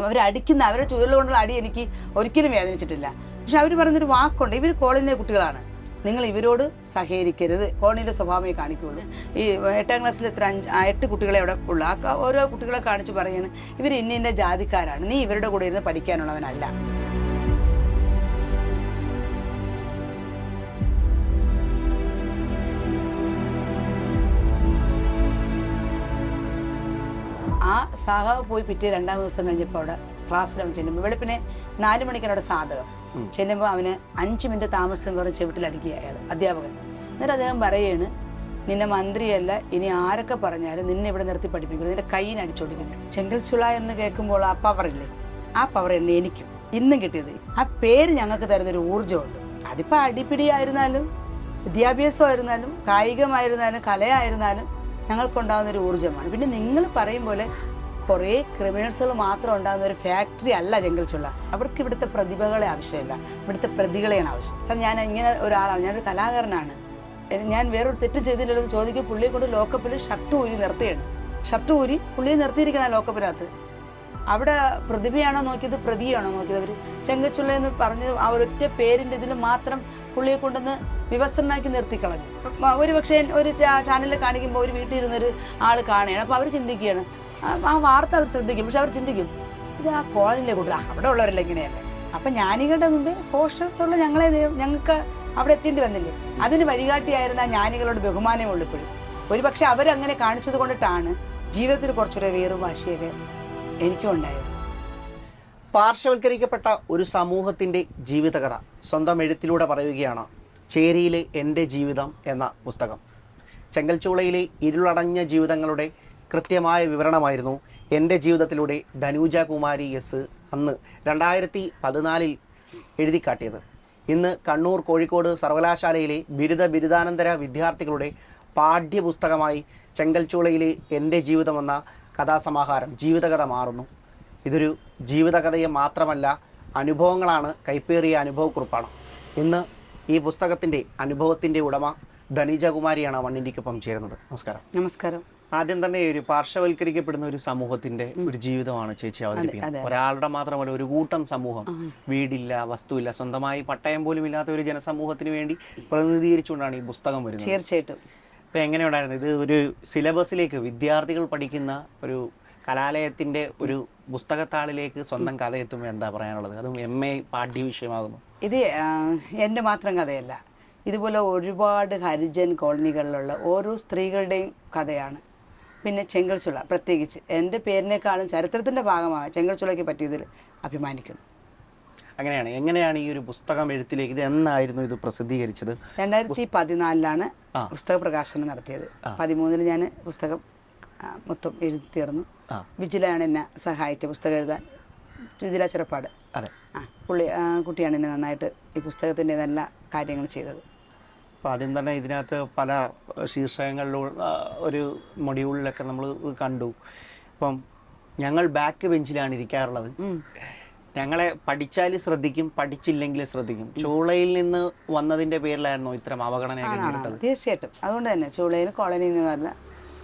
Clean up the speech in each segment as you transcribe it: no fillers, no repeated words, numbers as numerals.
അവരടിക്കുന്ന അവരുടെ ചുവരുകൾ കൊണ്ടുള്ള അടി എനിക്ക് ഒരിക്കലും വേദനിച്ചിട്ടില്ല. പക്ഷെ അവർ പറയുന്നൊരു വാക്കുണ്ട്, ഇവർ കോളനിയിലെ കുട്ടികളാണ്, നിങ്ങൾ ഇവരോട് സഹകരിക്കരുത്, കോളനിയുടെ സ്വഭാവമേ കാണിക്കുകയുള്ളൂ. ഈ 8ാം ക്ലാസ്സിൽ 8 കുട്ടികളെ അവിടെ ഉള്ളു. ഓരോ കുട്ടികളെ കാണിച്ച് പറയുന്നത് ഇവർ ഇന്ന ജാതിക്കാരാണ്, നീ ഇവരുടെ കൂടെ ഇരുന്ന് പഠിക്കാനുള്ളവനല്ല. ആ സഹാവ് പോയി പിറ്റേ 2ാം ദിവസം കഴിഞ്ഞപ്പോൾ അവിടെ ക്ലാസ്സിൽ ചെല്ലുമ്പോൾ വെളുപ്പിനെ 4 മണിക്കാണ് അവിടെ സാധകം. ചെല്ലുമ്പോൾ അവന് 5 മിനിറ്റ് താമസം പറഞ്ഞ് ചെവിട്ടിലടിക്കുക അയാൾ അധ്യാപകൻ. എന്നിട്ട് അദ്ദേഹം പറയുകയാണ്, നിന്നെ മന്ത്രിയല്ല, ഇനി ആരൊക്കെ പറഞ്ഞാലും നിന്നെ ഇവിടെ നിർത്തി പഠിപ്പിക്കുന്നത്, നിന്റെ കയ്യിന് അടിച്ചോടിക്കുന്നത്. ചെങ്കൽച്ചുള എന്ന് കേൾക്കുമ്പോൾ ആ പവറില്ലേ, ആ പവർ തന്നെ എനിക്കും ഇന്നും കിട്ടിയത്. ആ പേര് ഞങ്ങൾക്ക് തരുന്നൊരു ഊർജ്ജമുണ്ട്. അതിപ്പോൾ അടിപിടിയായിരുന്നാലും വിദ്യാഭ്യാസമായിരുന്നാലും കായികമായിരുന്നാലും കലയായിരുന്നാലും ഞങ്ങൾക്കുണ്ടാകുന്നൊരു ഊർജ്ജമാണ്. പിന്നെ നിങ്ങൾ പറയും പോലെ കുറേ ക്രിമിനൽസുകൾ മാത്രം ഉണ്ടാകുന്ന ഒരു ഫാക്ടറി അല്ല ചെങ്കൽച്ചുള. അവർക്ക് ഇവിടുത്തെ പ്രതിഭകളെ ആവശ്യമില്ല, ഇവിടുത്തെ പ്രതികളെയാണ് ആവശ്യം. സാർ, ഞാൻ ഇങ്ങനെ ഒരാളാണ്, ഞാനൊരു കലാകാരനാണ്, ഞാൻ വേറൊരു തെറ്റ് ചെയ്തില്ലെന്ന് ചോദിക്കും. പുള്ളിയെ കൊണ്ട് ലോക്കപ്പിൽ ഷർട്ട് ഊരി നിർത്തുകയാണ്. ഷർട്ട് ഊരി പുള്ളിയെ നിർത്തിയിരിക്കണം ലോക്കപ്പിനകത്ത്. അവിടെ പ്രതിഭയാണോ നോക്കിയത്, പ്രതിയാണോ നോക്കിയത്? അവർ ചെങ്കൽച്ചുള എന്ന് പറഞ്ഞ് ആ ഒരൊറ്റ പേരിൻ്റെ ഇതിൽ മാത്രം പുള്ളിയെ കൊണ്ടുവന്ന് വിവസ്ത്രനാക്കി നിർത്തിക്കളഞ്ഞു. ഒരു പക്ഷേ ഒരു ചാനലിൽ കാണിക്കുമ്പോൾ ഒരു വീട്ടിൽ ഇരുന്നൊരു ആൾ കാണുകയാണ്. അപ്പോൾ അവർ ചിന്തിക്കുകയാണ്, ആ വാർത്ത അവർ ശ്രദ്ധിക്കും. പക്ഷെ അവർ ചിന്തിക്കും, ഇത് ആ കോളനിയിലെ കൂട്ടർ, അവിടെ ഉള്ളവരല്ല ഇങ്ങനെയല്ലേ. അപ്പം ജ്ഞാനികളുടെ മുമ്പേ പോഷകത്തുള്ള ഞങ്ങൾക്ക് അവിടെ എത്തേണ്ടി വന്നില്ലേ? അതിന് വഴികാട്ടിയായിരുന്ന ആ ജ്ഞാനികളോട് ബഹുമാനമേ ഉള്ളൂ ഇപ്പോഴും. ഒരു പക്ഷെ അവരങ്ങനെ കാണിച്ചത് കൊണ്ടിട്ടാണ് ജീവിതത്തിൽ കുറച്ചുകൂടെ വീറും വാശിയൊക്കെ എനിക്കും ഉണ്ടായത്. പാർശ്വവൽക്കരിക്കപ്പെട്ട ഒരു സമൂഹത്തിൻ്റെ ജീവിതകഥ സ്വന്തം എഴുത്തിലൂടെ പറയുകയാണ് ചേരിയിലെ എൻ്റെ ജീവിതം എന്ന പുസ്തകം. ചെങ്കൽച്ചുളയിലെ ഇരുളടഞ്ഞ ജീവിതങ്ങളുടെ കൃത്യമായ വിവരണമായിരുന്നു എൻ്റെ ജീവിതത്തിലൂടെ ധനൂജ കുമാരി എസ് അന്ന് 2014 എഴുതി കാട്ടിയത്. ഇന്ന് കണ്ണൂർ, കോഴിക്കോട് സർവകലാശാലയിലെ ബിരുദാനന്തര വിദ്യാർത്ഥികളുടെ പാഠ്യപുസ്തകമായി ചെങ്കൽച്ചുളയിലെ എൻ്റെ ജീവിതം എന്ന കഥാസമാഹാരം ജീവിതകഥ മാറുന്നു. ഇതൊരു ജീവിതകഥയെ മാത്രമല്ല, അനുഭവങ്ങളാണ്, കൈപ്പേറിയ അനുഭവക്കുറിപ്പാണ്. ഇന്ന് ഈ പുസ്തകത്തിൻ്റെ അനുഭവത്തിൻ്റെ ഉടമ ധനൂജ കുമാരിയാണ് മണ്ണിൻ്റെക്കൊപ്പം ചേരുന്നത്. നമസ്കാരം. നമസ്കാരം. ആദ്യം തന്നെ ഒരു പാർശ്വവൽക്കരിക്കപ്പെടുന്ന ഒരു സമൂഹത്തിന്റെ ഒരു ജീവിതമാണ് ചേച്ചി അവതരിപ്പിക്കുന്നത്. ഒരാളുടെ മാത്രമല്ല, ഒരു കൂട്ടം സമൂഹം, വീടില്ല, വസ്തുവില്ല, സ്വന്തമായി പട്ടയം പോലും ഇല്ലാത്ത ഒരു ജനസമൂഹത്തിന് വേണ്ടി പ്രതിനിധീകരിച്ചുകൊണ്ടാണ് ഈ പുസ്തകം വരുന്നത്. തീർച്ചയായിട്ടും. ഇപ്പം എങ്ങനെയുണ്ടായിരുന്നു ഇത്? ഒരു സിലബസിലേക്ക് വിദ്യാർത്ഥികൾ പഠിക്കുന്ന ഒരു കലാലയത്തിന്റെ ഒരു പുസ്തകത്താളിലേക്ക് സ്വന്തം കഥ എത്തുമ്പോൾ എന്താ പറയാനുള്ളത്? അതും MA പാഠ്യവിഷയമാകുന്നു. ഇത് എൻ്റെ മാത്രം കഥയല്ല, ഇതുപോലെ ഒരുപാട് ഹരിജൻ കോളനികളിലുള്ള ഓരോ സ്ത്രീകളുടെയും കഥയാണ്. പിന്നെ ചെങ്കൽച്ചുള പ്രത്യേകിച്ച് എൻ്റെ പേരിനേക്കാളും ചരിത്രത്തിൻ്റെ ഭാഗമാണ് ചെങ്കൽച്ചുളയ്ക്ക് പറ്റിയതിൽ അഭിമാനിക്കുന്നു. എങ്ങനെയാണ് ഈ ഒരു പുസ്തകം എഴുത്തിലേക്ക്, ഇത് എന്നായിരുന്നു ഇത് പ്രസിദ്ധീകരിച്ചത്? 2014 പുസ്തക പ്രകാശനം നടത്തിയത്. 2013 ഞാൻ പുസ്തകം മൊത്തം എഴുതി തീർന്നു. വിജിലയാണ് എന്നെ സഹായിച്ച പുസ്തകം എഴുതാൻ, വിജില ചെറുപ്പാട്. കുട്ടിയാണ് എന്നെ നന്നായിട്ട് ഈ പുസ്തകത്തിൻ്റെ നല്ല കാര്യങ്ങൾ ചെയ്തത്. അപ്പോൾ ആദ്യം തന്നെ ഇതിനകത്ത് പല ശീർഷകങ്ങളിലും ഒരു മൊഡ്യൂളിലൊക്കെ നമ്മൾ കണ്ടു. ഇപ്പം ഞങ്ങൾ ബാക്ക് ബെഞ്ചിലാണ് ഇരിക്കാറുള്ളത്, ഞങ്ങളെ പഠിച്ചാൽ ശ്രദ്ധിക്കും, പഠിച്ചില്ലെങ്കിൽ ശ്രദ്ധിക്കും. ചൂളയിൽ നിന്ന് വന്നതിൻ്റെ പേരിലായിരുന്നു ഇത്തരം അവഗണനയൊക്കെ നേരിട്ടത്. തീർച്ചയായിട്ടും. അതുകൊണ്ട് തന്നെ ചൂളയിൽ കോളനിയിൽ നിന്ന് പറഞ്ഞ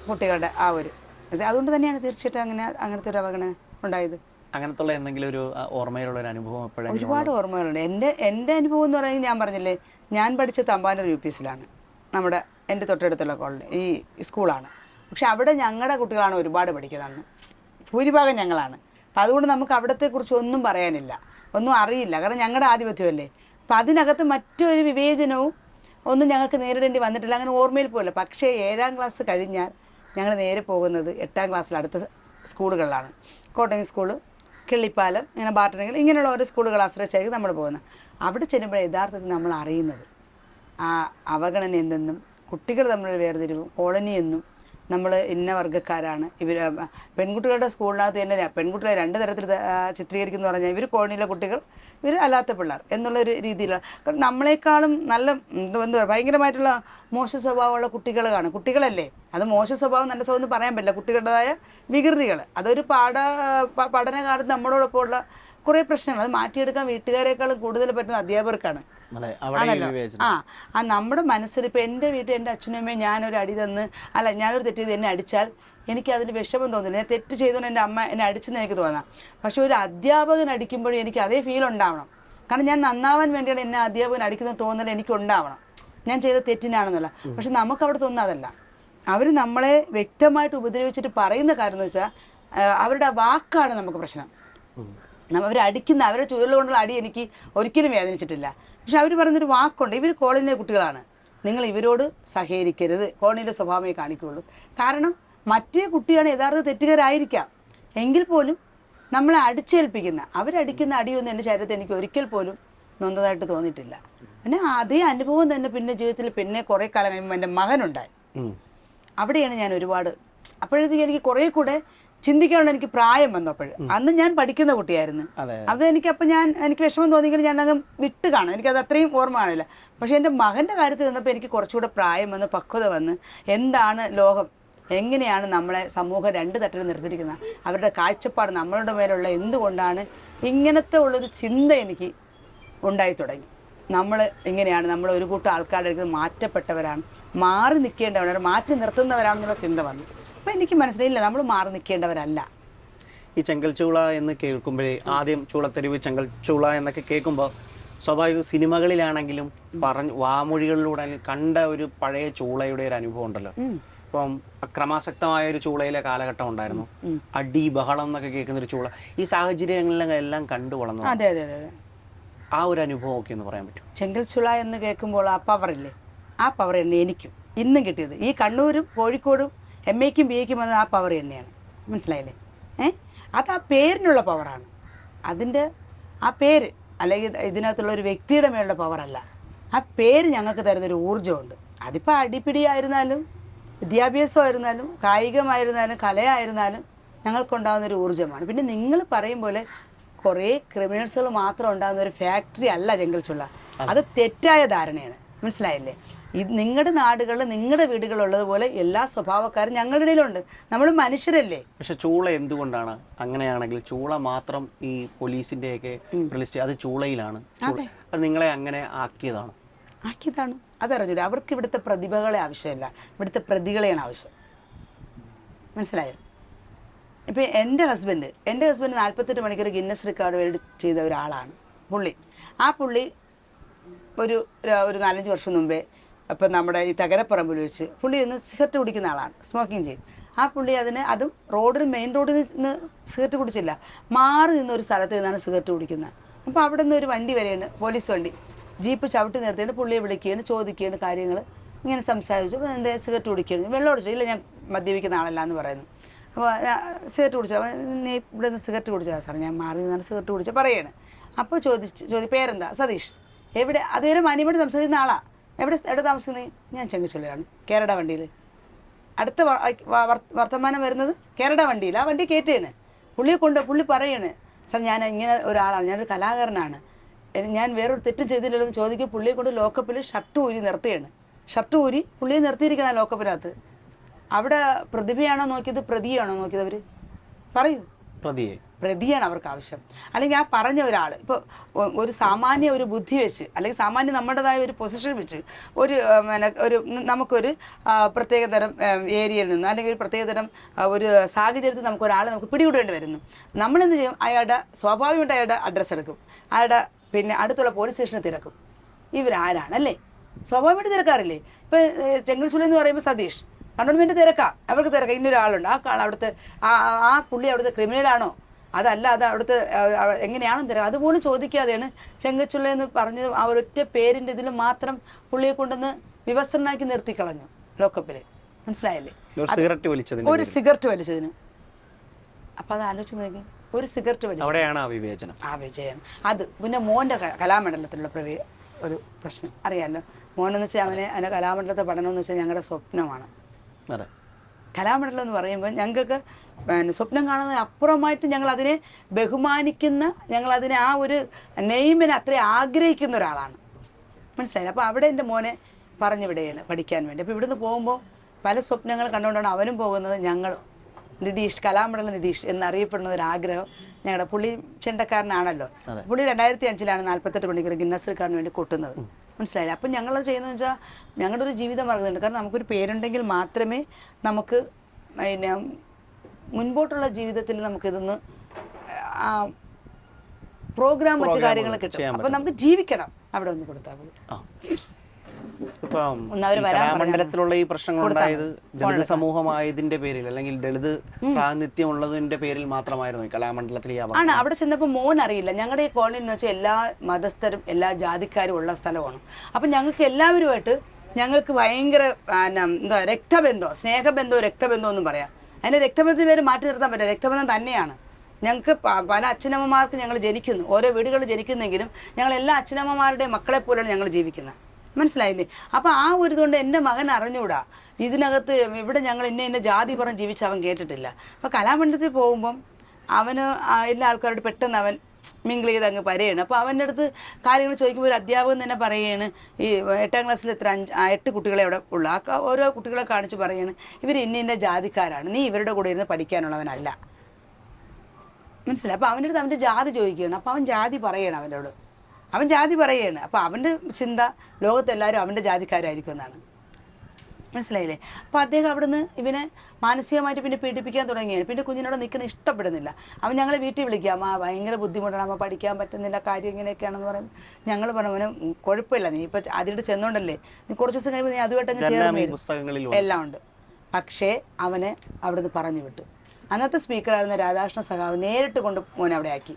കുട്ടികളുടെ ആ ഒരു ഇത്, അതുകൊണ്ട് തന്നെയാണ് തീർച്ചയായിട്ടും അങ്ങനത്തെ ഒരു അവഗണന ഉണ്ടായത്. അങ്ങനത്തുള്ള എന്തെങ്കിലും ഒരു ഓർമ്മയിലുള്ള ഒരു അനുഭവം എപ്പോഴെങ്കിലും? ഒരുപാട് ഓർമ്മകളുണ്ട്. എൻ്റെ അനുഭവം എന്ന് പറയുന്നത്, ഞാൻ പറഞ്ഞില്ലേ, ഞാൻ പഠിച്ച തമ്പാനൂർ UPSലാണ്, നമ്മുടെ എൻ്റെ തൊട്ടടുത്തുള്ള കോളനി ഈ സ്കൂളാണ്. പക്ഷെ അവിടെ ഞങ്ങളുടെ കുട്ടികളാണ് ഒരുപാട് പഠിക്കുന്നത്, ഭൂരിഭാഗം ഞങ്ങളാണ്. അപ്പം അതുകൊണ്ട് നമുക്ക് അവിടത്തെക്കുറിച്ച് ഒന്നും പറയാനില്ല, ഒന്നും അറിയില്ല, കാരണം ഞങ്ങളുടെ ആധിപത്യമല്ലേ. അപ്പം അതിനകത്ത് മറ്റൊരു വിവേചനവും ഒന്നും ഞങ്ങൾക്ക് നേരിടേണ്ടി വന്നിട്ടില്ല, അങ്ങനെ ഓർമ്മയിൽ പോലും. പക്ഷേ 7ാം ക്ലാസ് കഴിഞ്ഞാൽ ഞങ്ങൾ നേരെ പോകുന്നത് 8ാം ക്ലാസ്സിൽ അടുത്ത സ്കൂളുകളിലാണ്. കോട്ടയം സ്കൂള്, കിള്ളിപ്പാലം, ഇങ്ങനെ ബാർട്ടനെങ്കിൽ, ഇങ്ങനെയുള്ള ഓരോ സ്കൂളുകൾ ആശ്രയിച്ചായിരിക്കും നമ്മൾ പോകുന്നത്. അവിടെ ചെല്ലുമ്പോൾ യഥാർത്ഥത്തിൽ നമ്മൾ അറിയുന്നത് ആ അവഗണന എന്തെന്നും, കുട്ടികൾ തമ്മിലുള്ള വേർതിരിവും, കോളനി എന്നും, നമ്മൾ ഇന്ന വർഗ്ഗക്കാരാണ് ഇവർ. പെൺകുട്ടികളുടെ സ്കൂളിനകത്ത് തന്നെ പെൺകുട്ടികളെ 2 തരത്തിൽ ചിത്രീകരിക്കുന്നു പറഞ്ഞാൽ, ഇവർ കോളനിയിലെ കുട്ടികൾ, ഇവർ അല്ലാത്ത പിള്ളേർ എന്നുള്ളൊരു രീതിയിലാണ്. കാരണം നമ്മളെക്കാളും നല്ല എന്താ ഭയങ്കരമായിട്ടുള്ള മോശ സ്വഭാവമുള്ള കുട്ടികളാണ്, കുട്ടികളല്ലേ, അത് മോശ സ്വഭാവം നല്ല സ്വഭാവം എന്ന് പറയാൻ പറ്റില്ല. കുട്ടികളുടേതായ വികൃതികൾ, അതൊരു പഠനകാലത്ത് നമ്മളോടൊപ്പമുള്ള കുറേ പ്രശ്നങ്ങൾ, അത് മാറ്റിയെടുക്കാൻ വീട്ടുകാരെക്കാളും കൂടുതൽ പറ്റുന്ന അധ്യാപകർക്കാണ്. ആണല്ലോ. നമ്മുടെ മനസ്സിൽ ഇപ്പോൾ എൻ്റെ വീട്ടിൽ എൻ്റെ അച്ഛനും അമ്മയും ഞാനൊരു അടി തന്ന്, അല്ല ഞാനൊരു തെറ്റ് ചെയ്ത് എന്നെ അടിച്ചാൽ എനിക്ക് അതിൽ വിഷമം തോന്നില്ല. ഞാൻ തെറ്റ് ചെയ്തുകൊണ്ട് എൻ്റെ അമ്മ എന്നെ അടിച്ചെന്ന് എനിക്ക് തോന്നാം. പക്ഷെ ഒരു അധ്യാപകൻ അടിക്കുമ്പോഴും എനിക്ക് അതേ ഫീൽ ഉണ്ടാവണം. കാരണം ഞാൻ നന്നാവാൻ വേണ്ടിയാണ് എന്നെ അധ്യാപകൻ അടിക്കുന്നത് തോന്നൽ എനിക്ക് ഉണ്ടാവണം, ഞാൻ ചെയ്ത തെറ്റിനാണെന്നല്ല. പക്ഷെ നമുക്ക് അവിടെ തോന്നാതല്ല. അവർ നമ്മളെ വ്യക്തമായിട്ട് ഉപദ്രവിച്ചിട്ട് പറയുന്ന കാര്യം എന്ന് വെച്ചാൽ അവരുടെ വാക്കാണ് നമുക്ക് പ്രശ്നം. അവരടിക്കുന്ന അവരുടെ ചുവരിൽ കൊണ്ടുള്ള അടി എനിക്ക് ഒരിക്കലും വേദനിച്ചിട്ടില്ല. പക്ഷെ അവർ പറയുന്നൊരു വാക്കുണ്ട്, ഇവർ കോളനിയിലെ കുട്ടികളാണ്, നിങ്ങൾ ഇവരോട് സഹകരിക്കരുത്, കോളനിയുടെ സ്വഭാവമേ കാണിക്കുകയുള്ളൂ. കാരണം മറ്റേ കുട്ടിയാണ് യഥാർത്ഥ തെറ്റുകാരായിരിക്കാം, എങ്കിൽ പോലും നമ്മളെ അടിച്ചേൽപ്പിക്കുന്ന അവരടിക്കുന്ന അടിയൊന്നും എൻ്റെ ശരീരത്തിൽ എനിക്ക് ഒരിക്കൽ പോലും നൊന്നതായിട്ട് തോന്നിയിട്ടില്ല. പിന്നെ അതേ അനുഭവം തന്നെ പിന്നെ ജീവിതത്തിൽ പിന്നെ കുറേ കാലം കഴിയുമ്പോൾ എൻ്റെ മകനുണ്ടായി. അവിടെയാണ് ഞാൻ ഒരുപാട്, അപ്പോഴത്തേക്ക് എനിക്ക് കുറേ കൂടെ ചിന്തിക്കാനുള്ള എനിക്ക് പ്രായം വന്നപ്പോൾ. അന്ന് ഞാൻ പഠിക്കുന്ന കുട്ടിയായിരുന്നു. അത് എനിക്ക് വിഷമം തോന്നിയെങ്കിലും ഞാൻ അങ്ങ് വിട്ട് കാണും, എനിക്കത് അത്രയും ഓർമ്മ കാണില്ല. പക്ഷേ എൻ്റെ മകൻ്റെ കാര്യത്തിൽ വന്നപ്പോൾ എനിക്ക് കുറച്ചുകൂടെ പ്രായം വന്ന് പക്വത വന്ന് എന്താണ് ലോകം, എങ്ങനെയാണ് നമ്മളെ സമൂഹം രണ്ട് തട്ടിൽ നിർത്തിയിരിക്കുന്നത്, അവരുടെ കാഴ്ചപ്പാട് നമ്മളുടെ മേലുള്ള എന്തുകൊണ്ടാണ് ഇങ്ങനത്തെ ഉള്ളൊരു ചിന്ത എനിക്ക് ഉണ്ടായി തുടങ്ങി. നമ്മൾ ഇങ്ങനെയാണ്, നമ്മൾ ഒരു കൂട്ടം ആൾക്കാരുടെ അടുത്ത് മാറ്റപ്പെട്ടവരാണ്, മാറി നിൽക്കേണ്ടവരാണ്, മാറ്റി നിർത്തുന്നവരാണെന്നുള്ള ചിന്ത വന്നു. അപ്പോൾ എനിക്ക് മനസ്സിലായില്ല, നമ്മൾ മാറി നിൽക്കേണ്ടവരല്ല. ഈ ചെങ്കൽ ചൂള എന്ന് കേൾക്കുമ്പോഴേ ആദ്യം ചൂളത്തെരുവ് ചെങ്കൽ ചൂള എന്നൊക്കെ കേൾക്കുമ്പോൾ സ്വാഭാവിക സിനിമകളിലാണെങ്കിലും വാമൊഴികളിലൂടെ കണ്ട ഒരു പഴയ ചൂളയുടെ ഒരു അനുഭവം ഉണ്ടല്ലോ. ഇപ്പം അക്രമാസക്തമായ ഒരു ചൂളയിലെ കാലഘട്ടം ഉണ്ടായിരുന്നു, അടി ബഹളം എന്നൊക്കെ കേൾക്കുന്ന ഒരു ചൂള. ഈ സാഹചര്യങ്ങളിലെല്ലാം കണ്ടു വളർന്നു. അതെ അതെ അതെ ആ ഒരു അനുഭവം ഒക്കെ ഒന്ന് പറയാൻ പറ്റും? ചെങ്കൽ ചുള എന്ന് കേൾക്കുമ്പോൾ ആ പവറില്ലേ, ആ പവർ തന്നെ എനിക്കും ഇന്നും കിട്ടിയത്. ഈ കണ്ണൂരും കോഴിക്കോടും MAക്കും BAക്കും വന്നത് ആ പവർ തന്നെയാണ്, മനസ്സിലായില്ലേ? അത് ആ പേരിനുള്ള പവറാണ്. അതിൻ്റെ ആ പേര് അല്ലെങ്കിൽ ഇതിനകത്തുള്ള ഒരു വ്യക്തിയുടെ മേലുള്ള പവറല്ല, ആ പേര് ഞങ്ങൾക്ക് തരുന്നൊരു ഊർജ്ജമുണ്ട്. അതിപ്പോൾ അടിപിടിയായിരുന്നാലും വിദ്യാഭ്യാസമായിരുന്നാലും കായികമായിരുന്നാലും കലയായിരുന്നാലും ഞങ്ങൾക്കുണ്ടാകുന്നൊരു ഊർജ്ജമാണ്. പിന്നെ നിങ്ങൾ പറയും പോലെ കുറേ ക്രിമിനൽസുകൾ മാത്രം ഉണ്ടാകുന്ന ഒരു ഫാക്ടറി അല്ല ചെങ്കൽ ചുള. അത് തെറ്റായ ധാരണയാണ്, മനസ്സിലായില്ലേ? ഇത് നിങ്ങളുടെ നാടുകളിൽ നിങ്ങളുടെ വീടുകളുള്ളതുപോലെ എല്ലാ സ്വഭാവക്കാരും ഞങ്ങളുടെ ഇടയിലുണ്ട്, നമ്മൾ മനുഷ്യരല്ലേ. പക്ഷെ ചൂള എന്തുകൊണ്ടാണ് അങ്ങനെയാണെങ്കിൽ ചൂള മാത്രം ഈ പോലീസിന്റെയൊക്കെ അത് ചൂളയിലാണ്, അത് നിങ്ങളെ അങ്ങനെ ആക്കിയതാണ്? അതറിഞ്ഞൂടെ? അവർക്ക് ഇവിടുത്തെ പ്രതിഭകളെ ആവശ്യമില്ല, ഇവിടുത്തെ പ്രതികളെയാണ് ആവശ്യം, മനസ്സിലായോ? ഇപ്പം എൻ്റെ ഹസ്ബൻഡ് 48 മണിക്കൂർ ഗിന്നസ് റെക്കോർഡ് വേൾഡ് ചെയ്ത ഒരാളാണ് പുള്ളി. ആ പുള്ളി ഒരു 4-5 വർഷം മുമ്പേ ഇപ്പം നമ്മുടെ ഈ തകരപ്പറമ്പിൽ വെച്ച് പുള്ളി ഒന്ന് സിഗരറ്റ് കുടിക്കുന്ന ആളാണ്, സ്മോക്കിംഗ് ചെയ്യും. ആ പുള്ളി അതും മെയിൻ റോഡിൽ നിന്ന് സിഗരറ്റ് കുടിച്ചില്ല, മാറി നിന്നൊരു സ്ഥലത്ത് നിന്നാണ് സിഗരറ്റ് കുടിക്കുന്നത്. അപ്പോൾ അവിടെ നിന്ന് ഒരു വണ്ടി വരെയാണ്, പോലീസ് വണ്ടി, ജീപ്പ് ചവിട്ടി നിർത്തിയിട്ട് പുള്ളിയെ വിളിക്കുകയാണ്, ചോദിക്കുകയാണ് കാര്യങ്ങൾ, ഇങ്ങനെ സംസാരിച്ചു. എന്താ സിഗരറ്റ് കുടിക്കുകയാണ്, വെള്ളം കുടിച്ചു, ഇല്ല ഞാൻ മദ്യപിക്കുന്ന ആളല്ല എന്ന് പറയുന്നു. അപ്പോൾ സിഗരറ്റ് കുടിച്ചാൽ നീ ഇവിടെ നിന്ന് സിഗരറ്റ് കുടിച്ചാൽ സാർ, ഞാൻ മാറി നിന്നാണ് സിഗരറ്റ് കുടിച്ചാൽ പറയാണ്. അപ്പോൾ പേരെന്താ? സതീഷ്. എവിടെ? അതുവരെ മാന്യമായിട്ട് സംസാരിക്കുന്ന ആളാണ്. എവിടെ താമസിക്കുന്നത്? ഞാൻ ചെങ്കച്ചുള്ളിലാണ്, കേരള വണ്ടിയിൽ. അടുത്ത വർത്തമാനം വരുന്നത് കേരള വണ്ടിയിൽ, ആ വണ്ടി കയറ്റുകയാണ്. പുള്ളി പറയാണ്, സാർ ഞാൻ ഇങ്ങനെ ഒരാളാണ്, ഞാനൊരു കലാകാരനാണ്, ഞാൻ വേറൊരു തെറ്റും ചെയ്തില്ലെന്ന് ചോദിക്കും. പുള്ളിയെ കൊണ്ട് ലോക്കപ്പിൽ ഷർട്ട് ഊരി നിർത്തുകയാണ്. ഷർട്ട് ഊരി പുള്ളിയെ നിർത്തിയിരിക്കണം ലോക്കപ്പിനകത്ത്. അവിടെ പ്രതിഭയാണോ നോക്കിയത്, പ്രതിയാണോ നോക്കിയത്? അവർ പറയൂ, പ്രതിയാണ് അവർക്ക് ആവശ്യം. അല്ലെങ്കിൽ ആ പറഞ്ഞ ഒരാൾ ഇപ്പോൾ ഒരു ബുദ്ധി വെച്ച് അല്ലെങ്കിൽ സാമാന്യ നമ്മുടേതായ ഒരു പൊസിഷൻ വെച്ച് നമുക്കൊരു പ്രത്യേകതരം ഏരിയയിൽ നിന്ന് അല്ലെങ്കിൽ ഒരു പ്രത്യേകതരം ഒരു സാഹചര്യത്തിൽ നമുക്ക് പിടികൂടേണ്ടി വരുന്നു. നമ്മളെന്ത് ചെയ്യും? സ്വാഭാവികമായിട്ട് അയാളുടെ അഡ്രസ്സ് എടുക്കും, പിന്നെ അടുത്തുള്ള പോലീസ് സ്റ്റേഷനെ തിരക്കും. ഇവരാരാണല്ലേ? സ്വാഭാവികമായിട്ട് തിരക്കാറില്ലേ? ഇപ്പോൾ ചെങ്കൽ ചുള എന്ന് പറയുമ്പോൾ സതീഷ്, കണ്ടോൺമെൻറ്റ് തിരക്കാം, അവർക്ക് തിരക്കാം. ഇന്നൊരാളുണ്ട്, അവിടുത്തെ ആ പുള്ളി അവിടുത്തെ ക്രിമിനലാണോ, അതല്ല അത് അവിടുത്തെ എങ്ങനെയാണെന്ന് തരാം, അതുപോലും ചോദിക്കാതെയാണ് ചെങ്കച്ചുള്ള എന്ന് പറഞ്ഞത്. ആ ഒരൊറ്റ പേരിൻ്റെ ഇതിൽ മാത്രം പുള്ളിയെ കൊണ്ടുവന്ന് വിവസ്ത്രനാക്കി നിർത്തിക്കളഞ്ഞു ലോക്കപ്പിൽ, മനസ്സിലായല്ലേ? ഒരു സിഗരറ്റ് വലിച്ചതിന്. അപ്പം അത് ആലോചിച്ച് നോക്കി, ഒരു സിഗരറ്റ് വലിച്ചു, ആ വിജയം. അത് പിന്നെ മോൻ്റെ കലാമണ്ഡലത്തിലുള്ള ഒരു പ്രശ്നം അറിയാമല്ലോ. മോനെന്ന് വെച്ചാൽ അവനെ കലാമണ്ഡലത്തെ പഠനമെന്ന് വെച്ചാൽ ഞങ്ങളുടെ സ്വപ്നമാണ്. കലാമണ്ഡലം എന്ന് പറയുമ്പോൾ ഞങ്ങൾക്ക് സ്വപ്നം കാണുന്നതിന് അപ്പുറമായിട്ട് ഞങ്ങളതിനെ ബഹുമാനിക്കുന്ന, ഞങ്ങളതിനെ ആ ഒരു നെയിമിനെ അത്ര ആഗ്രഹിക്കുന്ന ഒരാളാണ്, മനസ്സിലായില്ല? അപ്പോൾ അവിടെ എൻ്റെ മോനെ പറഞ്ഞു വിടുകയാണ് പഠിക്കാൻ വേണ്ടി. അപ്പോൾ ഇവിടുന്ന് പോകുമ്പോൾ പല സ്വപ്നങ്ങൾ കണ്ടുകൊണ്ടാണ് അവനും പോകുന്നത്. ഞങ്ങൾ നിതീഷ്, കലാമണ്ഡലം നിതീഷ് എന്നറിയപ്പെടുന്ന ഒരു ആഗ്രഹം ഞങ്ങളുടെ പുള്ളി ചെണ്ടക്കാരനാണല്ലോ. പുള്ളി 2005 48 മണിക്കൂർ ഗിന്നസ് റെക്കോർഡിന് വേണ്ടി കൊട്ടുന്നത്. മനസ്സിലായില്ല. അപ്പം ഞങ്ങളത് ചെയ്യുന്നതെന്ന് വെച്ചാൽ ഞങ്ങളുടെ ഒരു ജീവിതം പറയുന്നുണ്ട്. കാരണം നമുക്കൊരു പേരുണ്ടെങ്കിൽ മാത്രമേ നമുക്ക് പിന്നെ മുൻപോട്ടുള്ള ജീവിതത്തിൽ നമുക്കിതൊന്ന് പ്രോഗ്രാം മറ്റു കാര്യങ്ങൾ കിട്ടും. അപ്പം നമുക്ക് ജീവിക്കണം. അവിടെ ഒന്ന് കൊടുത്താൽ മതി. കലാമണ്ഡലത്തിലുള്ള ഈ പ്രശ്നങ്ങൾ ഉണ്ടായത് ദളിത് സമൂഹമായതിന്റെ പേരിൽ അല്ലെങ്കിൽ ദളിത് പ്രാതിനിധ്യം ഉള്ളതിന്റെ പേരിൽ മാത്രമായിരുന്നു കലാമണ്ഡലത്തിൽ ആണ്. അവിടെ ചെന്നപ്പോൾ മോൻ അറിയില്ല. ഞങ്ങളുടെ ഈ കോളനി എന്ന് വെച്ചാൽ എല്ലാ മതസ്ഥരും എല്ലാ ജാതിക്കാരും ഉള്ള സ്ഥലമാണ്. അപ്പം ഞങ്ങൾക്ക് എല്ലാവരുമായിട്ട് ഞങ്ങൾക്ക് ഭയങ്കര എന്താ രക്തബന്ധം, സ്നേഹബന്ധവും രക്തബന്ധവും എന്നും പറയാം. അതിൻ്റെ രക്തബന്ധത്തിന് പേര് മാറ്റി നിർത്താൻ പറ്റില്ല. രക്തബന്ധം തന്നെയാണ്. ഞങ്ങൾക്ക് പല അച്ഛനമ്മമാർക്ക് ഞങ്ങൾ ജനിക്കുന്നു, ഓരോ വീടുകളിൽ ജനിക്കുന്നെങ്കിലും ഞങ്ങൾ എല്ലാ അച്ഛനമ്മമാരുടെയും മക്കളെ പോലെയാണ് ഞങ്ങൾ ജീവിക്കുന്നത്. മനസ്സിലായില്ലേ? അപ്പോൾ ആ ഒരു ഇതുകൊണ്ട് എൻ്റെ മകൻ അറിഞ്ഞുകൂടാ ഇതിനകത്ത് ഇവിടെ ഞങ്ങൾ ഇന്ന ജാതി പറഞ്ഞ് ജീവിച്ച് അവൻ കേട്ടിട്ടില്ല. അപ്പോൾ കലാമണ്ഡലത്തിൽ പോകുമ്പം അവന് എല്ലാ ആൾക്കാരോട് പെട്ടെന്ന് അവൻ മിങ്കിൾ ചെയ്ത് അങ്ങ് പറയുകയാണ്. അപ്പോൾ അവൻ്റെ അടുത്ത് കാര്യങ്ങൾ ചോദിക്കുമ്പോൾ ഒരു അധ്യാപകൻ തന്നെ പറയുകയാണ്, ഈ 8ാം ക്ലാസ്സിൽ 8 കുട്ടികളെ അവിടെ ഉള്ളു. ഓരോ കുട്ടികളെ കാണിച്ച് പറയുകയാണ്, ഇവർ ഇന്ന ജാതിക്കാരാണ്, നീ ഇവരുടെ കൂടെ ഇരുന്ന് പഠിക്കാനുള്ളവനല്ല. മനസ്സിലായി? അപ്പോൾ അവൻ്റെ അടുത്ത് അവൻ്റെ ജാതി ചോദിക്കുകയാണ്. അപ്പോൾ അവൻ ജാതി പറയണം അവനോട്, അവൻ ജാതി പറയുകയാണ്. അപ്പോൾ അവൻ്റെ ചിന്ത ലോകത്തെല്ലാവരും അവൻ്റെ ജാതിക്കാരായിരിക്കും എന്നാണ്. മനസ്സിലായില്ലേ? അപ്പോൾ അദ്ദേഹം അവിടുന്ന് ഇവനെ മാനസികമായിട്ട് പിന്നെ പീഡിപ്പിക്കാൻ തുടങ്ങിയാണ്. പിന്നെ കുഞ്ഞിനോട് നിൽക്കുന്ന ഇഷ്ടപ്പെടുന്നില്ല. അവൻ ഞങ്ങളെ വീട്ടിൽ വിളിക്കാം, ഭയങ്കര ബുദ്ധിമുട്ടാണ്, അമ്മ പഠിക്കാൻ പറ്റുന്നില്ല, കാര്യം ഇങ്ങനെയൊക്കെയാണെന്ന് പറയും. ഞങ്ങൾ പറഞ്ഞു അവന് കുഴപ്പമില്ല, നീ ഇപ്പോൾ ആദ്യമായിട്ട് ചെന്നുകൊണ്ടല്ലേ, നീ കുറച്ച് ദിവസം കഴിയുമ്പോൾ നീ അതുമായിട്ടങ്ങ് ചേർന്ന് എല്ലാം ഉണ്ട്. പക്ഷേ അവനെ അവിടുന്ന് പറഞ്ഞു വിട്ടു. അന്നത്തെ സ്പീക്കറായിരുന്ന രാധാകൃഷ്ണ സഖാവ് നേരിട്ട് കൊണ്ട് മോനെ അവിടെ ആക്കി.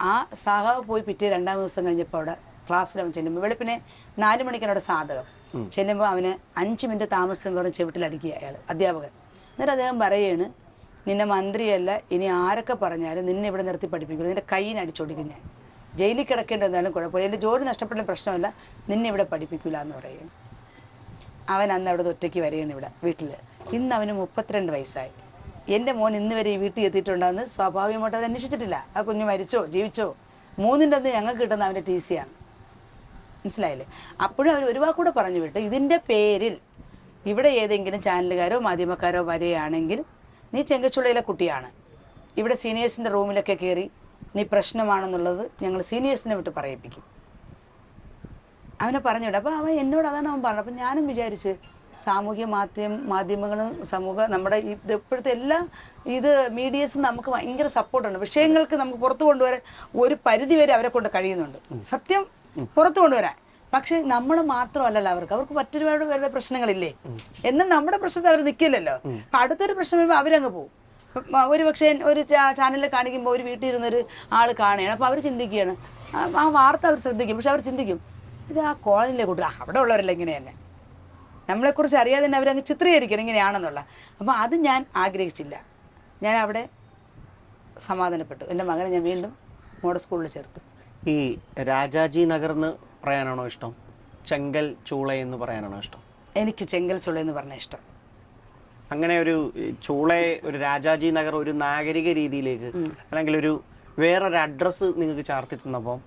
ആ സഖാവ് പോയി പിറ്റേ 2ാം ദിവസം കഴിഞ്ഞപ്പോൾ അവിടെ ക്ലാസ്സിൽ അവൻ ചെല്ലുമ്പോൾ വെളുപ്പിനെ 4 മണിക്കാണ് അവിടെ സാധകം. ചെല്ലുമ്പോൾ അവന് 5 മിനിറ്റ് താമസം പറഞ്ഞ് ചെവിട്ടിലടിക്കുക അയാൾ, അധ്യാപകൻ. എന്നിട്ട് അദ്ദേഹം പറയുകയാണ്, നിന്നെ മന്ത്രിയല്ല, ഇനി ആരൊക്കെ പറഞ്ഞാലും നിന്നെ ഇവിടെ നിർത്തി പഠിപ്പിക്കില്ല, നിൻ്റെ കയ്യിന് അടിച്ചോടിക്കും, ഞാൻ ജയിലിൽ കിടക്കേണ്ടി വന്നാലും കുഴപ്പമില്ല, എൻ്റെ ജോലി നഷ്ടപ്പെടുന്ന പ്രശ്നമല്ല, നിന്നെ ഇവിടെ പഠിപ്പിക്കില്ല എന്ന് പറയുകയാണ്. അവൻ അന്ന് അവിടെ ഒറ്റയ്ക്ക് വരികയാണ് ഇവിടെ വീട്ടിൽ. ഇന്ന് അവന് 32 വയസ്സായി. എൻ്റെ മോൻ ഇന്ന് വരെ ഈ വീട്ടിൽ എത്തിയിട്ടുണ്ടെന്ന് സ്വാഭാവികമായിട്ട് അവർ അന്വേഷിച്ചിട്ടില്ല. ആ കുഞ്ഞ് മരിച്ചോ ജീവിച്ചോ 3ൻ്റെ അന്ന് ഞങ്ങൾക്ക് കിട്ടുന്ന അവൻ്റെ TC ആണ്. മനസ്സിലായില്ലേ? അപ്പോഴും അവർ ഒരു വാക്കൂടെ പറഞ്ഞു വിട്ട്, ഇതിൻ്റെ പേരിൽ ഇവിടെ ഏതെങ്കിലും ചാനലുകാരോ മാധ്യമക്കാരോ വരികയാണെങ്കിൽ നീ ചെങ്കച്ചുള്ളയിലെ കുട്ടിയാണ്, ഇവിടെ സീനിയേഴ്സിൻ്റെ റൂമിലൊക്കെ കയറി നീ പ്രശ്നമാണെന്നുള്ളത് ഞങ്ങൾ സീനിയേഴ്സിനെ വിട്ട് പറയിപ്പിക്കും. അവനെ പറഞ്ഞു വിടും. അപ്പോൾ അവൻ എന്നോട് അതാണ് അവൻ പറഞ്ഞത്. അപ്പോൾ ഞാനും വിചാരിച്ച് സാമൂഹ്യ മാധ്യമങ്ങളും നമ്മുടെ ഇപ്പോഴത്തെ എല്ലാ മീഡിയസും നമുക്ക് ഭയങ്കര സപ്പോർട്ടുണ്ട്. വിഷയങ്ങൾക്ക് നമുക്ക് പുറത്തു കൊണ്ടുവരാൻ ഒരു പരിധി വരെ അവരെ കൊണ്ട് കഴിയുന്നുണ്ട്, സത്യം പുറത്തു കൊണ്ടുവരാൻ. പക്ഷെ നമ്മൾ മാത്രമല്ലല്ലോ അവർക്ക് മറ്റൊരുപാട് പേരുടെ പ്രശ്നങ്ങളില്ലേ, എന്നാൽ നമ്മുടെ പ്രശ്നത്തെ അവർ നിൽക്കില്ലല്ലോ. അപ്പം അടുത്തൊരു പ്രശ്നം വരുമ്പോൾ അവരങ്ങ് പോകും. ഒരു പക്ഷേ ഒരു ചാനലിൽ കാണിക്കുമ്പോൾ ഒരു വീട്ടിൽ ഇരുന്നൊരു ആൾ കാണുകയാണ്. അപ്പോൾ അവർ ചിന്തിക്കുകയാണ്, ആ വാർത്ത അവർ ശ്രദ്ധിക്കും. പക്ഷെ അവർ ചിന്തിക്കും, ഇത് ആ കോളനിയിലെ കുട്ടികൾ അവിടെ ഉള്ളവരല്ല ഇങ്ങനെ തന്നെ, നമ്മളെക്കുറിച്ച് അറിയാതെ തന്നെ അവരങ്ങ് ചിത്രീകരിക്കണം ഇങ്ങനെയാണെന്നുള്ള. അപ്പോൾ അത് ഞാൻ ആഗ്രഹിച്ചില്ല. ഞാൻ അവിടെ സമാധാനപ്പെട്ടു. എൻ്റെ മകനെ ഞാൻ വീണ്ടും മോഡൽ സ്കൂളിൽ ചേർത്തു. ഈ രാജാജി നഗർ എന്ന് പറയാനാണോ ഇഷ്ടം, ചെങ്കൽ ചൂള എന്ന് പറയാനാണോ ഇഷ്ടം? എനിക്ക് ചെങ്കൽ ചൂള എന്ന് പറഞ്ഞ ഇഷ്ടം. അങ്ങനെ ഒരു ചൂളയെ ഒരു രാജാജി നഗർ ഒരു നാഗരിക രീതിയിലേക്ക് അല്ലെങ്കിൽ ഒരു വേറൊരു അഡ്രസ്സ് നിങ്ങൾക്ക് ചാർത്തി തന്നപ്പോൾ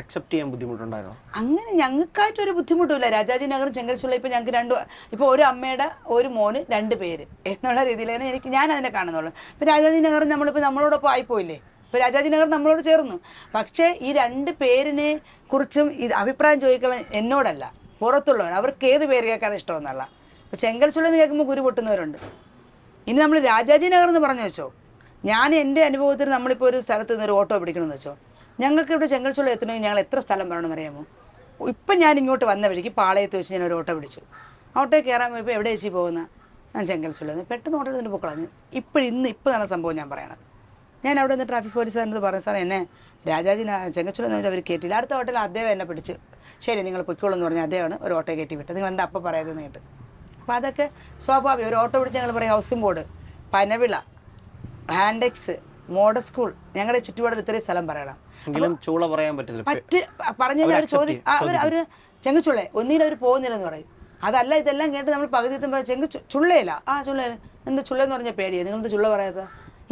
അക്സെപ്റ്റ് ചെയ്യാൻ ബുദ്ധിമുട്ടുണ്ടായിരുന്നോ? അങ്ങനെ ഞങ്ങൾക്കായിട്ടൊരു ബുദ്ധിമുട്ടില്ല. രാജാജി നഗറും ചെങ്കൽച്ചുള്ള ഇപ്പോൾ ഞങ്ങൾക്ക് ഇപ്പോൾ ഒരു അമ്മയുടെ ഒരു മോന് 2 പേര് എന്നുള്ള രീതിയിലാണ് ഞാൻ അതിനെ കാണുന്നുള്ളൂ. ഇപ്പോൾ രാജാജി നഗർ നമ്മളോടൊപ്പം ആയിപ്പോയില്ലേ, ഇപ്പോൾ രാജാജി നഗർ നമ്മളോട് ചേർന്നു. പക്ഷേ ഈ 2 പേരിനെ കുറിച്ചും അഭിപ്രായം ചോദിക്കണം എന്നോടല്ല, പുറത്തുള്ളവർ, അവർക്ക് ഏത് പേര് കേൾക്കാൻ ഇഷ്ടമെന്നല്ല. ഇപ്പോൾ ചെങ്കൽച്ചുള്ള എന്ന് കേൾക്കുമ്പോൾ കുരു പൊട്ടുന്നവരുണ്ട്. ഇനി നമ്മൾ രാജാജി നഗർ എന്ന് പറഞ്ഞു വെച്ചോ, ഞാൻ എൻ്റെ അനുഭവത്തിൽ നമ്മളിപ്പോൾ ഒരു സ്ഥലത്ത് നിന്ന് ഒരു ഓട്ടോ പിടിക്കണമെന്ന് വെച്ചോ, ഞങ്ങൾക്ക് ഇവിടെ ചെങ്കൽച്ചുള്ള എത്തണമെങ്കിൽ ഞങ്ങൾ എത്ര സ്ഥലം പറയണമെന്ന് അറിയാമോ? ഇപ്പം ഞാൻ ഇങ്ങോട്ട് വന്ന വഴിക്ക് പാളയത്ത് വെച്ച് ഞാൻ ഒരു ഓട്ടോ പിടിച്ചു. ഓട്ടോ കയറാൻ ഇപ്പോൾ എവിടെ വെച്ച് പോകുന്ന ഞാൻ ചെങ്കൽച്ചുള്ളത് പെട്ടെന്ന് ഓട്ടോ എടുത്തിട്ട് പൊക്കളഞ്ഞു. ഇപ്പം നടന്ന സംഭവം ഞാൻ പറയണത്. ഞാൻ അവിടെ നിന്ന് ട്രാഫിക് പോലീസുകാരനത് പറഞ്ഞു, സാർ എന്നെ രാജാജി ചെങ്കൽച്ചുള്ള എന്ന് അവർ കയറ്റില്ല. അടുത്ത ഓട്ടോയിൽ അദ്ദേഹം എന്നെ പിടിച്ചു, ശരി നിങ്ങൾ പൊയ്ക്കോളൂ എന്ന് പറഞ്ഞാൽ അദ്ദേഹമാണ് ഒരു ഓട്ടോ കയറ്റി വിട്ടത്. നിങ്ങൾ എന്താ അപ്പം പറയാതെന്ന് കേട്ട്. അപ്പോൾ അതൊക്കെ സ്വാഭാവികം. ഒരു ഓട്ടോ പിടിച്ച് ഞങ്ങൾ പറയും housing board, Panavila, Hantex, model school, ഞങ്ങളുടെ ചുറ്റുപാടിൽ ഇത്രയും സ്ഥലം പറയണം. ചൂള പറയാൻ പറ്റില്ല. പറഞ്ഞു അവർ അവർ ചെങ്കച്ചുള്ളേ ഒന്നിനും അവർ പോകുന്നില്ലെന്ന് പറയും. അതല്ല ഇതെല്ലാം കേട്ട് നമ്മൾ പകുതി എത്തുമ്പോൾ ചുള്ളയില്ല, ചുള്ളയില്ല, എന്ത് ചുള്ളെന്ന് പറഞ്ഞാൽ പേടിയാണ്, നിങ്ങളെന്ത് ചുള്ള പറയാത്ത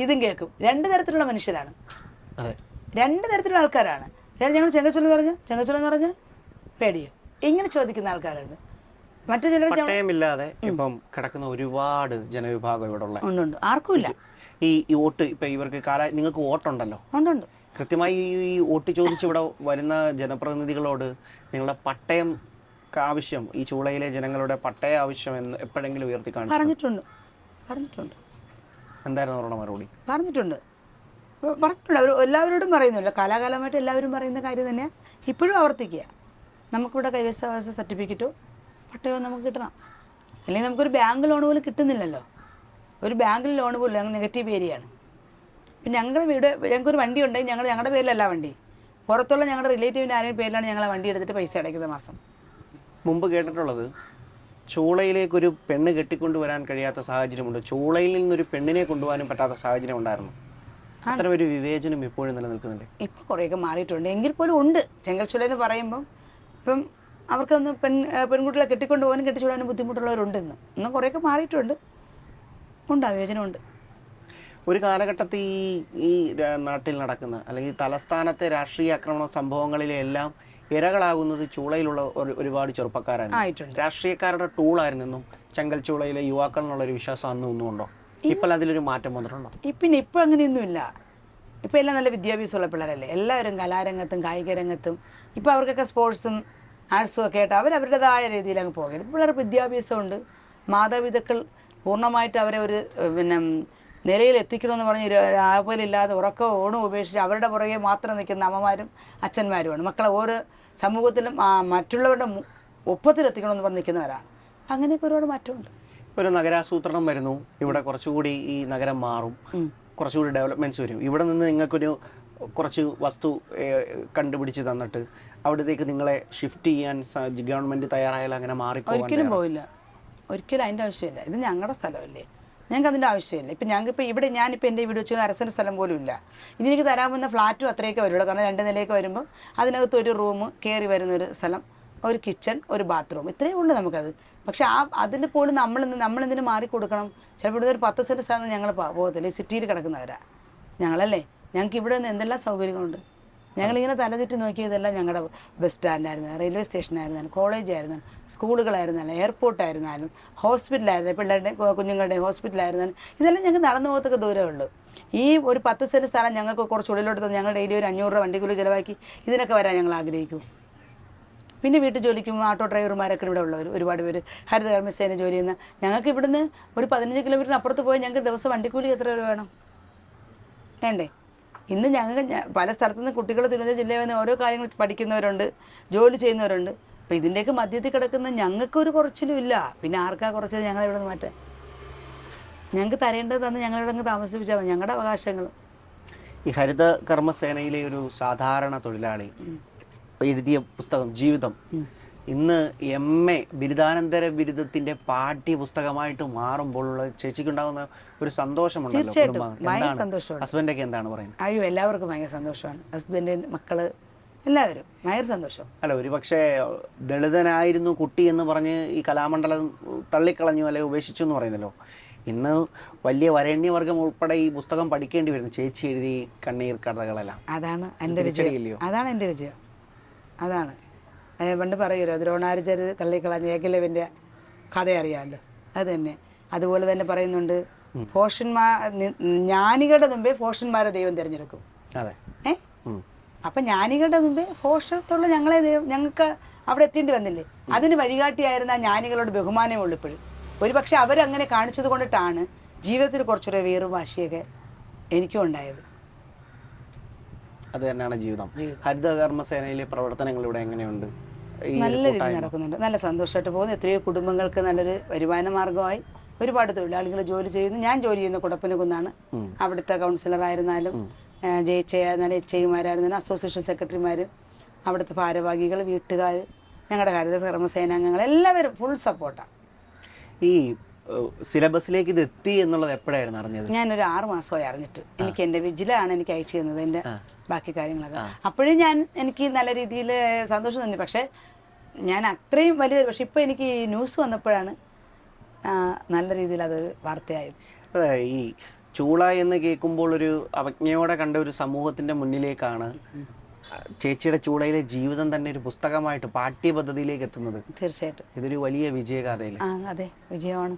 ഇതും കേൾക്കും. 2 തരത്തിലുള്ള മനുഷ്യരാണ്, 2 തരത്തിലുള്ള ആൾക്കാരാണ്. ചില ഞങ്ങൾ ചെങ്കച്ചുള്ള എന്ന് പറഞ്ഞാൽ പേടിയോ ഇങ്ങനെ ചോദിക്കുന്ന ആൾക്കാരുണ്ട്. മറ്റു ചിലർ പട്ടയമില്ലാതെ ഇപ്പം കിടക്കുന്ന ഒരുപാട് ജനവിഭാഗം ഇവിടെ ഉള്ള ഉണ്ട്, ആർക്കും ഇല്ല. ഈ വോട്ട് ഇപ്പൊ ഇവർക്ക് നിങ്ങൾക്ക് വോട്ടുണ്ടല്ലോ, ഉണ്ട്. കൃത്യമായി ഈ വോട്ട് ചോദിച്ച് ഇവിടെ വരുന്ന ജനപ്രതിനിധികളോട് നിങ്ങളുടെ പട്ടയം ആവശ്യം, ഈ ചൂളയിലെ ജനങ്ങളുടെ പട്ടയ ആവശ്യം എന്ന് എപ്പോഴെങ്കിലും ഉയർത്തി പറഞ്ഞിട്ടുണ്ട്. എന്തായിരുന്നു അവരുടെ മറുപടി? പറഞ്ഞിട്ടുണ്ട്. അവർ എല്ലാവരോടും പറയുന്നില്ല, കാലാകാലമായിട്ട് എല്ലാവരും പറയുന്ന കാര്യം തന്നെ ഇപ്പോഴും ആവർത്തിക്കുക. നമുക്കിവിടെ കൈവശാവകാശ സർട്ടിഫിക്കറ്റോ പട്ടയോ നമുക്ക് കിട്ടണം. അല്ലെങ്കിൽ നമുക്കൊരു ബാങ്ക് ലോൺ പോലും കിട്ടുന്നില്ലല്ലോ. ഒരു ബാങ്കിൽ ലോൺ പോലും ഞങ്ങൾ നെഗറ്റീവ് ഏരിയയാണ്. പിന്നെ ഞങ്ങളുടെ വീട്, ഞങ്ങൾക്കൊരു വണ്ടി ഉണ്ടെങ്കിൽ ഞങ്ങളുടെ പേരിലല്ല വണ്ടി, പുറത്തുള്ള ഞങ്ങളുടെ റിലേറ്റീവിൻ്റെ ആരെയും പേരിലാണ് ഞങ്ങൾ വണ്ടി എടുത്തിട്ട് പൈസ അടയ്ക്കുന്ന മാസം. മുമ്പ് കേട്ടിട്ടുള്ളത് ചൂളയിലേക്കൊരു പെണ്ണ് കെട്ടിക്കൊണ്ടുവരാൻ കഴിയാത്ത സാഹചര്യമുണ്ട്, ചൂളയിൽ നിന്നൊരു പെണ്ണിനെ കൊണ്ടുപോകാനും പറ്റാത്ത സാഹചര്യം ഉണ്ടായിരുന്നു. അത്തരം ഒരു വിവേചനം ഇപ്പോഴും നിലനിൽക്കുന്നുണ്ട്. ഇപ്പോൾ കുറേയൊക്കെ മാറിയിട്ടുണ്ട്, എങ്കിൽ പോലും ഉണ്ട്. ചെങ്കൽച്ചുള എന്ന് പറയുമ്പം ഇപ്പം അവർക്കൊന്ന് പെൺകുട്ടികളെ കെട്ടിക്കൊണ്ട് പോകാനും കെട്ടിച്ചുവിടാനും ബുദ്ധിമുട്ടുള്ളവരുണ്ട്. ഇന്ന് കുറേയൊക്കെ മാറിയിട്ടുണ്ട്, ഉണ്ട്, വിവേചനമുണ്ട്. ഒരു കാലഘട്ടത്തിൽ ഈ നാട്ടിൽ നടക്കുന്ന അല്ലെങ്കിൽ തലസ്ഥാനത്തെ രാഷ്ട്രീയ ആക്രമണ സംഭവങ്ങളിലെല്ലാം ഇരകളാകുന്നത് ചൂളയിലുള്ള ഒരുപാട് ചെറുപ്പക്കാരാണ്. രാഷ്ട്രീയക്കാരുടെ ടൂളായിരുന്നെന്നും ചെങ്കൽച്ചൂളയിലെ യുവാക്കൾ എന്നുള്ളൊരു വിശ്വാസം അന്നും ഒന്നുമുണ്ടോ? ഇപ്പോൾ അതിലൊരു മാറ്റം വന്നിട്ടുണ്ടോ? ഇപ്പം അങ്ങനെയൊന്നുമില്ല. ഇപ്പം എല്ലാം നല്ല വിദ്യാഭ്യാസമുള്ള പിള്ളേരല്ലേ, എല്ലാവരും കലാരംഗത്തും കായിക രംഗത്തും. ഇപ്പോൾ അവർക്കൊക്കെ സ്പോർട്സും ആർട്സും ഒക്കെ ആയിട്ട് അവരവരുടേതായ രീതിയിൽ അങ്ങ് പോകുകയാണ്. പിള്ളേർക്ക് വിദ്യാഭ്യാസമുണ്ട്. മാതാപിതാക്കൾ പൂർണ്ണമായിട്ട് അവരെ ഒരു നിലയിൽ എത്തിക്കണമെന്ന് പറഞ്ഞ് രാപലില്ലാതെ ഉറക്കവും ഓണവും ഉപേക്ഷിച്ച് അവരുടെ പുറകെ മാത്രം നിൽക്കുന്ന അമ്മമാരും അച്ഛന്മാരുമാണ്. മക്കളെ ഓരോ സമൂഹത്തിലും മറ്റുള്ളവരുടെ ഒപ്പത്തിലെത്തിക്കണമെന്ന് പറഞ്ഞ് നിൽക്കുന്നവരാണ്. അങ്ങനെയൊക്കെ ഒരുപാട് മാറ്റമുണ്ട്. ഒരു നഗരാസൂത്രണം വരുന്നു, ഇവിടെ കുറച്ചുകൂടി ഈ നഗരം മാറും, കുറച്ചുകൂടി ഡെവലപ്മെൻറ്റ്സ് വരും. ഇവിടെ നിന്ന് നിങ്ങൾക്കൊരു കുറച്ച് വസ്തു കണ്ടുപിടിച്ച് തന്നിട്ട് അവിടത്തേക്ക് നിങ്ങളെ ഷിഫ്റ്റ് ചെയ്യാൻ ഗവൺമെൻറ് തയ്യാറായാലും അങ്ങനെ മാറിപ്പോകാൻ ഒരിക്കലും പോയില്ല. ഒരിക്കലും അതിൻ്റെ ആവശ്യമില്ല. ഇത് ഞങ്ങളുടെ സ്ഥലമല്ലേ, ഞങ്ങൾക്ക് അതിൻ്റെ ആവശ്യമില്ല. ഇപ്പം ഞങ്ങൾക്കിപ്പോൾ ഇവിടെ ഞാനിപ്പോൾ എൻ്റെ വീട് വെച്ച് അരസൻ്റെ സ്ഥലം പോലും ഇല്ല. ഇനി എനിക്ക് തരാമെന്ന ഫ്ലാറ്റും അത്രയൊക്കെ വരുള്ളൂ. കാരണം 2 നിലയൊക്കെ വരുമ്പോൾ അതിനകത്ത് ഒരു റൂം, കയറി വരുന്നൊരു സ്ഥലം, ഒരു കിച്ചൺ, ഒരു ബാത്റൂം, ഇത്രയേ ഉള്ളൂ നമുക്കത്. പക്ഷേ അതിൽ പോലും നമ്മളെന്തിനു മാറിക്കൊടുക്കണം? ചിലപ്പോൾ ഇവിടുന്ന് ഒരു 10 സെൻറ്റ് സ്ഥലം ഞങ്ങൾ പോകത്തില്ല, സിറ്റിയിൽ കിടക്കുന്നവരാണ് ഞങ്ങളല്ലേ. ഞങ്ങൾക്ക് ഇവിടെ നിന്ന് എന്തെല്ലാം സൗകര്യങ്ങളുണ്ട്. ഞങ്ങളിങ്ങനെ തലചുറ്റി നോക്കിയതെല്ലാം ഞങ്ങളുടെ ബസ് സ്റ്റാൻഡായിരുന്നു, റെയിൽവേ സ്റ്റേഷനായിരുന്നാലും, കോളേജായിരുന്നാലും, സ്കൂളുകളായിരുന്നാലും, എയർപോർട്ടായിരുന്നാലും, ഹോസ്പിറ്റലായിരുന്നു, പിള്ളേരുടെ കുഞ്ഞുങ്ങളുടെ ഹോസ്പിറ്റലായിരുന്നാലും, ഇതെല്ലാം ഞങ്ങൾക്ക് നടന്നു പോകത്തൊക്കെ ദൂരമേ ഉള്ളൂ. ഈ ഒരു 10 സെൻറ്റ് സ്ഥലം ഞങ്ങൾക്ക് കുറച്ച് ഉള്ളിലോട്ട് തന്നെ ഞങ്ങൾ ഡെയിലി ഒരു 500 രൂപ വണ്ടിക്കൂലി ചിലവാക്കി ഇതിനൊക്കെ വരാൻ ഞങ്ങൾ ആഗ്രഹിക്കും. പിന്നെ വീട്ടിൽ ജോലിക്കും ഓട്ടോ ഡ്രൈവർമാരൊക്കെ ഇവിടെ ഉള്ളവർ ഒരുപാട് പേര് ഹരിതകർമ്മസേന ജോലി ചെയ്യുന്ന. ഞങ്ങൾക്ക് ഇവിടുന്ന് ഒരു 15 കിലോമീറ്ററിന് അപ്പുറത്ത് പോയി ഞങ്ങൾക്ക് ദിവസം വണ്ടിക്കൂലി എത്ര രൂപ വേണം? വേണ്ടേ? ഇന്ന് ഞങ്ങൾക്ക് പല സ്ഥലത്തുനിന്ന് കുട്ടികൾ തിരുവനന്തപുരം ജില്ലയിൽ നിന്ന് ഓരോ കാര്യങ്ങൾ പഠിക്കുന്നവരുണ്ട്, ജോലി ചെയ്യുന്നവരുണ്ട്. അപ്പോൾ ഇതിൻ്റെയൊക്കെ മധ്യത്തിൽ കിടക്കുന്ന ഞങ്ങൾക്കൊരു കുറച്ചിലും ഇല്ല. പിന്നെ ആർക്കാ കുറച്ചത്? ഞങ്ങളിവിടെ നിന്ന് മാറ്റാൻ ഞങ്ങൾക്ക് തരേണ്ടത് തന്ന് ഞങ്ങളിവിടെ അങ്ങ് താമസിപ്പിച്ചാൽ മതി, ഞങ്ങളുടെ അവകാശങ്ങൾ. ഈ ഹരിത കർമ്മസേനയിലെ ഒരു സാധാരണ തൊഴിലാളി എഴുതിയ പുസ്തകം ജീവിതം ഇന്ന് MA ബിരുദാനന്തര ബിരുദത്തിന്റെ പാഠ്യപുസ്തകമായിട്ട് മാറുമ്പോഴുള്ള ചേച്ചിക്കുണ്ടാകുന്ന ഒരു സന്തോഷമുണ്ടല്ലോ. തീർച്ചയായിട്ടും ഭയങ്കര സന്തോഷമാണ്. ഹസ്ബൻഡൊക്കെ എന്താണ് പറയുന്നത്? അയ്യോ, എല്ലാവർക്കും ഭയങ്കര സന്തോഷമാണ്. ഹസ്ബൻഡ്, മക്കള്, എല്ലാവരും ഭയങ്കര സന്തോഷം. അല്ല, ഒരു പക്ഷേ ദളിതനായിരുന്നു കുട്ടി എന്ന് പറഞ്ഞ് ഈ കലാമണ്ഡലം തള്ളിക്കളഞ്ഞു അല്ലെങ്കിൽ ഉപേക്ഷിച്ചു എന്ന് പറയുന്നല്ലോ. ഇന്ന് വലിയ വരേണ്യവർഗം ഉൾപ്പെടെ ഈ പുസ്തകം പഠിക്കേണ്ടി വരുന്നു. ചേച്ചി എഴുതി കണ്ണീർ കഥകളെല്ലാം. അതാണ് എൻ്റെ വിജയം. അതാണ് എൻ്റെ വിജയം. അതാണ് പണ്ട് പറയുമല്ലോ, ദ്രോണാചാര്യർ തള്ളിക്കളഞ്ഞ ഏകലവ്യൻ്റെ കഥ അറിയാമല്ലോ, അത് തന്നെ. അതുപോലെ തന്നെ പറയുന്നുണ്ട്, ജ്ഞാനികളുടെ മുമ്പേ ഫോഷന്മാരെ ദൈവം തിരഞ്ഞെടുക്കും. അപ്പം ജ്ഞാനികളുടെ മുമ്പേ ഫോഷത്തുള്ള ഞങ്ങളെ ദൈവം, ഞങ്ങൾക്ക് അവിടെ എത്തേണ്ടി വന്നില്ലേ? അതിന് വഴികാട്ടിയായിരുന്ന ആ ജ്ഞാനികളോട് ബഹുമാനമേ ഉള്ളൂ ഇപ്പോഴും. ഒരു പക്ഷെ അവരങ്ങനെ കാണിച്ചത് കൊണ്ടിട്ടാണ് ജീവിതത്തിൽ കുറച്ചുകൂടെ വീറും വാശിയൊക്കെ എനിക്കും ഉണ്ടായത്. അത് തന്നെയാണ് ജീവിതം. ഹരിത കർമ്മസേനയിലെ പ്രവർത്തനങ്ങൾ ഇവിടെ എങ്ങനെയുണ്ട്? നല്ല രീതിയിൽ നടക്കുന്നുണ്ട്, നല്ല സന്തോഷമായിട്ട് പോകുന്നു. എത്രയോ കുടുംബങ്ങൾക്ക് നല്ലൊരു വരുമാന മാർഗമായി. ഒരുപാട് തൊഴിലാളികൾ ജോലി ചെയ്യുന്നു. ഞാൻ ജോലി ചെയ്യുന്ന കുടപ്പനക്കുന്നാണ്. അവിടുത്തെ കൗൺസിലറായിരുന്നാലും, ജയിച്ചയായിരുന്നാലും, HIമാരായിരുന്നാലും, അസോസിയേഷൻ സെക്രട്ടറിമാർ, അവിടുത്തെ ഭാരവാഹികൾ, വീട്ടുകാർ, ഞങ്ങളുടെ ഹരിത കർമ്മസേനാംഗങ്ങൾ എല്ലാവരും ഫുൾ സപ്പോർട്ടാണ്. ഈ സിലബസിലേക്ക് ഇത് എത്തി എന്നുള്ളത് എപ്പോഴായിരുന്നു അറിഞ്ഞത്? ഞാനൊരു 6 മാസമായി അറിഞ്ഞിട്ട്. എനിക്ക് എൻ്റെ വിജിലാണ് എനിക്ക് അയച്ചു തന്നത് എൻ്റെ ബാക്കി കാര്യങ്ങളൊക്കെ. അപ്പോഴും എനിക്ക് നല്ല രീതിയിൽ സന്തോഷം തോന്നി. പക്ഷേ ഞാൻ അത്രയും വലിയ, പക്ഷെ ഇപ്പോൾ എനിക്ക് ന്യൂസ് വന്നപ്പോഴാണ് നല്ല രീതിയിൽ അതൊരു വാർത്തയായത്. അതെ, ഈ ചൂള എന്ന് കേൾക്കുമ്പോൾ ഒരു അവജ്ഞയോടെ കണ്ട ഒരു സമൂഹത്തിൻ്റെ മുന്നിലേക്കാണ് ചേച്ചിയുടെ ചൂടയിലെ ജീവിതം തന്നെ ഒരു പുസ്തകമായിട്ട് പാഠ്യപദ്ധതിയിലേക്ക് എത്തുന്നത് തീർച്ചയായിട്ടും ഇതൊരു വലിയ വിജയഗാഥയല്ലേ? അതെ, വിജയമാണ്.